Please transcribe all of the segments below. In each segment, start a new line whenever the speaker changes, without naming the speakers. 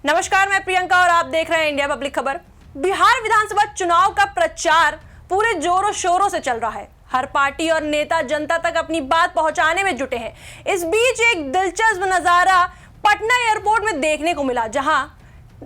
नमस्कार, मैं प्रियंका और आप देख रहे हैं इंडिया पब्लिक खबर। बिहार विधानसभा चुनाव का प्रचार पूरे जोरों शोरों से चल रहा है। हर पार्टी और नेता जनता तक अपनी बात पहुंचाने में जुटे हैं। इस बीच एक दिलचस्प नजारा पटना एयरपोर्ट में देखने को मिला, जहां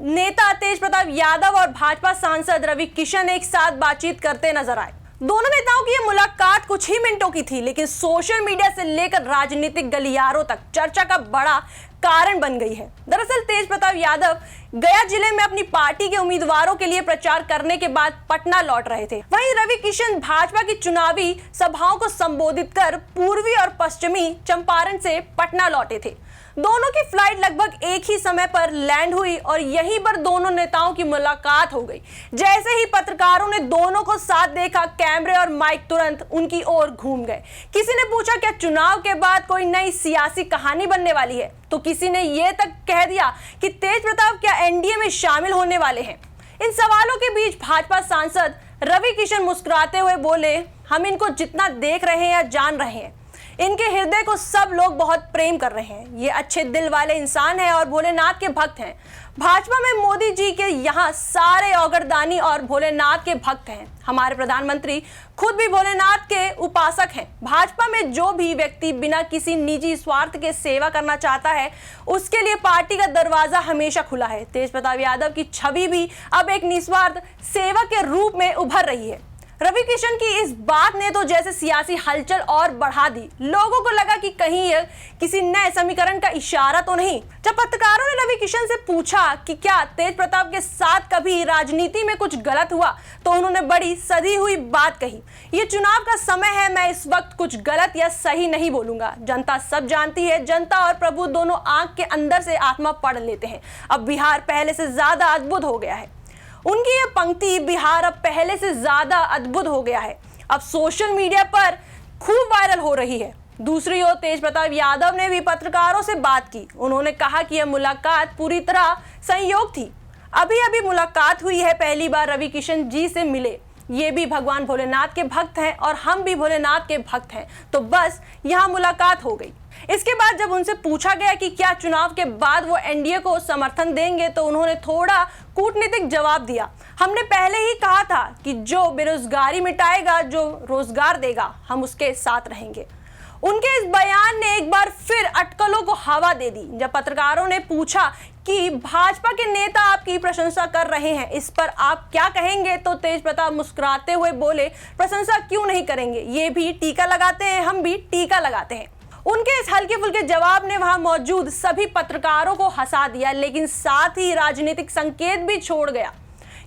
नेता तेज प्रताप यादव और भाजपा सांसद रवि किशन एक साथ बातचीत करते नजर आए। दोनों नेताओं की यह मुलाकात कुछ ही मिनटों की थी, लेकिन सोशल मीडिया से लेकर राजनीतिक गलियारों तक चर्चा का बड़ा कारण बन गई है। दरअसल तेज प्रताप यादव गया जिले में अपनी पार्टी के उम्मीदवारों के लिए प्रचार करने के बाद पटना लौट रहे थे। वहीं रवि किशन भाजपा की चुनावी सभाओं को संबोधित कर पूर्वी और पश्चिमी चंपारण से पटना लौटे थे। दोनों की फ्लाइट लगभग एक ही समय पर लैंड हुई और यहीं पर दोनों नेताओं की मुलाकात हो गई। जैसे ही पत्रकारों ने दोनों को साथ देखा, कैमरे और माइक तुरंत उनकी ओर घूम गए। किसी ने पूछा क्या चुनाव के बाद कोई नई सियासी कहानी बनने वाली है, तो किसी ने यह तक कह दिया कि तेज प्रताप क्या एनडीए में शामिल होने वाले हैं। इन सवालों के बीच भाजपा सांसद रवि किशन मुस्कुराते हुए बोले, हम इनको जितना देख रहे हैं या जान रहे हैं, इनके हृदय को सब लोग बहुत प्रेम कर रहे हैं। ये अच्छे दिल वाले इंसान हैं और भोलेनाथ के भक्त हैं। भाजपा में मोदी जी के यहाँ सारे औगरदानी और भोलेनाथ के भक्त हैं। हमारे प्रधानमंत्री खुद भी भोलेनाथ के उपासक हैं। भाजपा में जो भी व्यक्ति बिना किसी निजी स्वार्थ के सेवा करना चाहता है, उसके लिए पार्टी का दरवाजा हमेशा खुला है। तेज प्रताप यादव की छवि भी अब एक निस्वार्थ सेवा के रूप में उभर रही है। रवि किशन की इस बात ने तो जैसे सियासी हलचल और बढ़ा दी। लोगों को लगा कि कहीं यह किसी नए समीकरण का इशारा तो नहीं। जब पत्रकारों ने रवि किशन से पूछा कि क्या तेज प्रताप के साथ कभी राजनीति में कुछ गलत हुआ, तो उन्होंने बड़ी सधी हुई बात कही, ये चुनाव का समय है, मैं इस वक्त कुछ गलत या सही नहीं बोलूंगा। जनता सब जानती है। जनता और प्रभु दोनों आंख के अंदर से आत्मा पढ़ लेते हैं। अब बिहार पहले से ज्यादा अद्भुत हो गया है। उनकी ये पंक्ति, बिहार अब पहले से ज्यादा अद्भुत हो गया है, अब सोशल मीडिया पर खूब वायरल हो रही है। दूसरी ओर तेज प्रताप यादव ने भी पत्रकारों से बात की। उन्होंने कहा कि यह मुलाकात पूरी तरह संयोग थी। अभी अभी मुलाकात हुई है, पहली बार रवि किशन जी से मिले। ये भी भगवान भोलेनाथ के भक्त हैं और हम भी भोलेनाथ के भक्त हैं, तो बस यहाँ मुलाकात हो गई। इसके बाद जब उनसे पूछा गया कि क्या चुनाव के बाद वो एनडीए को समर्थन देंगे, तो उन्होंने थोड़ा कूटनीतिक जवाब दिया। हमने पहले ही कहा था कि जो बेरोजगारी मिटाएगा, जो रोजगार देगा, हम उसके साथ रहेंगे। उनके इस बयान ने एक बार फिर अटकलों को हवा दे दी। जब पत्रकारों ने पूछा कि भाजपा के नेता आपकी प्रशंसा कर रहे हैं, इस पर आप क्या कहेंगे, तो तेज प्रताप मुस्कुराते हुए बोले, प्रशंसा क्यों नहीं करेंगे, ये भी टीका लगाते हैं, हम भी टीका लगाते हैं। उनके इस हल्के फुल्के जवाब ने वहां मौजूद सभी पत्रकारों को हंसा दिया, लेकिन साथ ही राजनीतिक संकेत भी छोड़ गया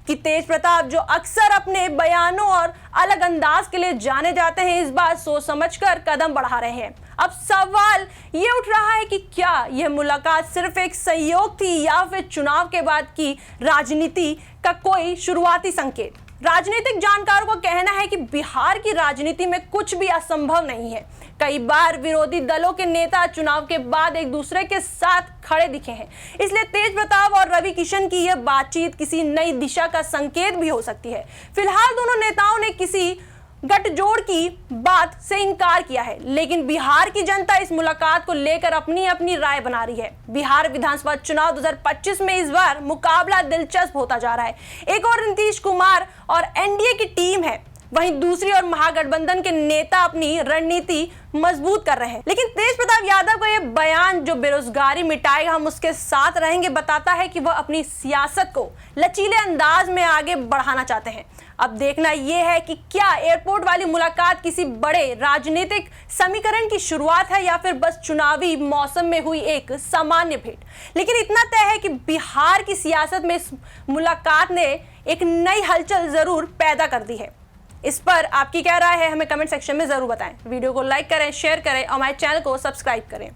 कि तेज प्रताप, जो अक्सर अपने बयानों और अलग अंदाज के लिए जाने जाते हैं, इस बार सोच समझकर कदम बढ़ा रहे हैं। अब सवाल ये उठ रहा है कि क्या यह मुलाकात सिर्फ एक संयोग थी या फिर चुनाव के बाद की राजनीति का कोई शुरुआती संकेत। राजनीतिक जानकारों का कहना है कि बिहार की राजनीति में कुछ भी असंभव नहीं है। कई बार विरोधी दलों के नेता चुनाव के बाद एक दूसरे के साथ खड़े दिखे हैं। इसलिए तेज प्रताप और रवि किशन की यह बातचीत किसी नई दिशा का संकेत भी हो सकती है। फिलहाल दोनों नेताओं ने किसी गठजोड़ की बात से इनकार किया है, लेकिन बिहार की जनता इस मुलाकात को लेकर अपनी अपनी राय बना रही है। बिहार विधानसभा चुनाव 2025 में इस बार मुकाबला दिलचस्प होता जा रहा है। एक और नीतीश कुमार और एनडीए की टीम है, वहीं दूसरी ओर महागठबंधन के नेता अपनी रणनीति मजबूत कर रहे हैं। लेकिन तेज प्रताप यादव का यह बयान, जो बेरोजगारी मिटाएगा, हम उसके साथ रहेंगे, बताता है कि वह अपनी सियासत को लचीले अंदाज में आगे बढ़ाना चाहते हैं। अब देखना यह है कि क्या एयरपोर्ट वाली मुलाकात किसी बड़े राजनीतिक समीकरण की शुरुआत है या फिर बस चुनावी मौसम में हुई एक सामान्य भेंट। लेकिन इतना तय है कि बिहार की सियासत में इस मुलाकात ने एक नई हलचल जरूर पैदा कर दी है। इस पर आपकी क्या राय है, हमें कमेंट सेक्शन में जरूर बताएं। वीडियो को लाइक करें, शेयर करें और हमारे चैनल को सब्सक्राइब करें।